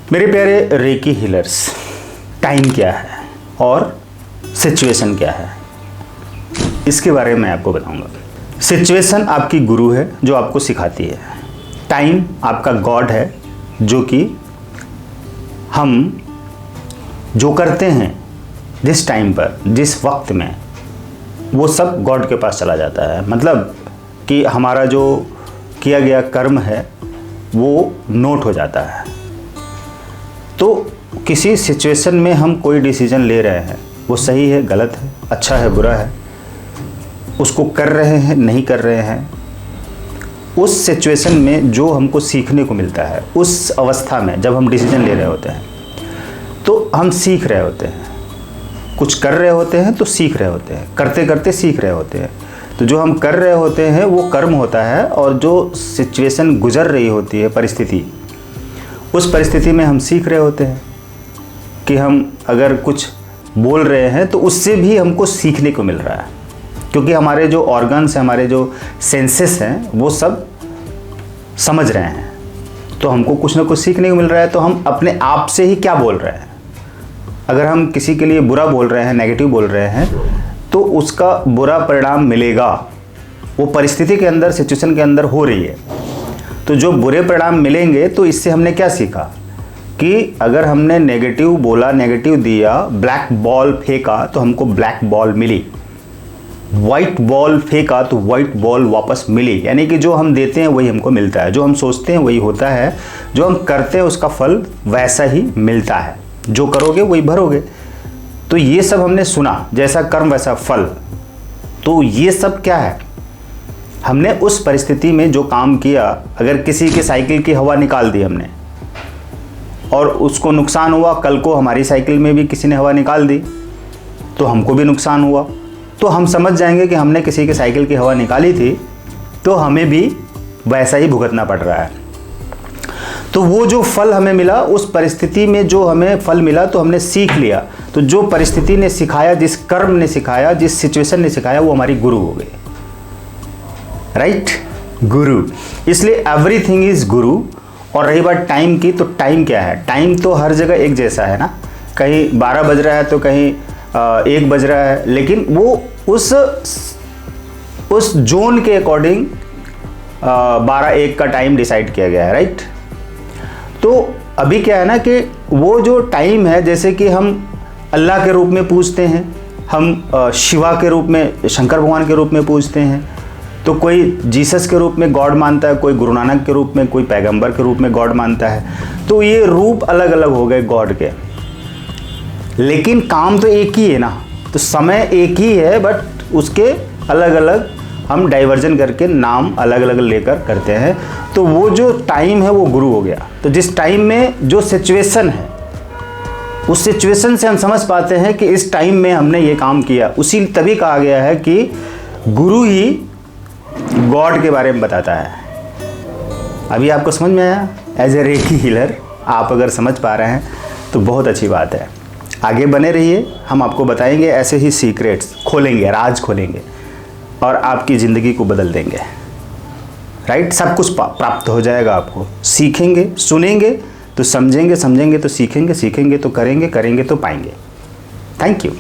मेरे प्यारे recce healers, time क्या है और सिचुएशन क्या है, इसके बारे में आपको बताऊंगा। सिचुएशन आपकी गुरु है जो आपको सिखाती है। टाइम आपका गॉड है जो कि हम जो करते हैं जिस टाइम पर, जिस वक्त में, वो सब गॉड के पास चला जाता है। मतलब कि हमारा जो किया गया कर्म है वो नोट हो जाता है। तो किसी सिचुएशन में हम कोई डिसीजन ले रहे हैं, वो सही है, गलत है, अच्छा है, बुरा है, उसको कर रहे हैं, नहीं कर रहे हैं, उस सिचुएशन में जो हमको सीखने को मिलता है, उस अवस्था में जब हम डिसीजन ले रहे होते हैं तो हम सीख रहे होते हैं। कुछ कर रहे होते हैं तो सीख रहे होते हैं, करते करते सीख रहे होते हैं। तो जो हम कर रहे होते हैं वो कर्म होता है, और जो सिचुएशन गुजर रही होती है, परिस्थिति, उस परिस्थिति में हम सीख रहे होते हैं कि हम अगर कुछ बोल रहे हैं तो उससे भी हमको सीखने को मिल रहा है, क्योंकि हमारे जो ऑर्गन्स हैं, हमारे जो सेंसेस हैं, वो सब समझ रहे हैं। तो हमको कुछ ना कुछ सीखने को मिल रहा है। तो हम अपने आप से ही क्या बोल रहे हैं। अगर हम किसी के लिए बुरा बोल रहे हैं, नेगेटिव बोल रहे हैं, तो उसका बुरा परिणाम मिलेगा। वो परिस्थिति के अंदर, सिचुएशन के अंदर हो रही है। तो जो बुरे परिणाम मिलेंगे, तो इससे हमने क्या सीखा कि अगर हमने नेगेटिव बोला, नेगेटिव दिया, ब्लैक बॉल फेंका तो हमको ब्लैक बॉल मिली, वाइट बॉल फेंका तो वाइट बॉल वापस मिली। यानी कि जो हम देते हैं वही हमको मिलता है, जो हम सोचते हैं वही होता है, जो हम करते हैं उसका फल वैसा ही मिलता है। जो करोगे वही भरोगे। तो ये सब हमने सुना, जैसा कर्म वैसा फल। तो ये सब क्या है, हमने उस परिस्थिति में जो काम किया। अगर किसी के साइकिल की हवा निकाल दी हमने और उसको नुकसान हुआ, कल को हमारी साइकिल में भी किसी ने हवा निकाल दी तो हमको भी नुकसान हुआ। तो हम समझ जाएंगे कि हमने किसी के साइकिल की हवा निकाली थी तो हमें भी वैसा ही भुगतना पड़ रहा है। तो वो जो फल हमें मिला, उस परिस्थिति में जो हमें फल मिला, तो हमने सीख लिया। तो जो परिस्थिति ने सिखाया, जिस कर्म ने सिखाया, जिस सिचुएशन ने सिखाया, वो हमारी गुरु हो गई। राइट, गुरु। इसलिए एवरीथिंग इज गुरु। और रही बात टाइम की, तो टाइम क्या है? टाइम तो हर जगह एक जैसा है ना। कहीं 12 बज रहा है तो कहीं 1 बज रहा है, लेकिन वो उस जोन के अकॉर्डिंग 12-1 का टाइम डिसाइड किया गया है। राइट। तो अभी क्या है ना कि वो जो टाइम है, जैसे कि हम अल्लाह के रूप में पूजते हैं, हम शिवा के रूप में, शंकर भगवान के रूप में पूजते हैं, तो कोई जीसस के रूप में गॉड मानता है, कोई गुरु नानक के रूप में, कोई पैगंबर के रूप में गॉड मानता है। तो ये रूप अलग अलग हो गए गॉड के, लेकिन काम तो एक ही है ना। तो समय एक ही है, बट उसके अलग अलग हम डाइवर्जन करके नाम अलग अलग लेकर करते हैं। तो वो जो टाइम है वो गुरु हो गया। तो जिस टाइम में जो सिचुएशन है, उस सिचुएशन से हम समझ पाते हैं कि इस टाइम में हमने ये काम किया। उसी तभी कहा गया है कि गुरु ही गॉड के बारे में बताता है। अभी आपको समझ में आया? एज ए रेकी हीलर आप अगर समझ पा रहे हैं तो बहुत अच्छी बात है। आगे बने रहिए, हम आपको बताएंगे ऐसे ही सीक्रेट्स, खोलेंगे, राज खोलेंगे और आपकी ज़िंदगी को बदल देंगे। राइट, सब कुछ प्राप्त हो जाएगा आपको। सीखेंगे, सुनेंगे तो समझेंगे, समझेंगे तो सीखेंगे, सीखेंगे तो करेंगे, करेंगे तो पाएंगे। Thank you.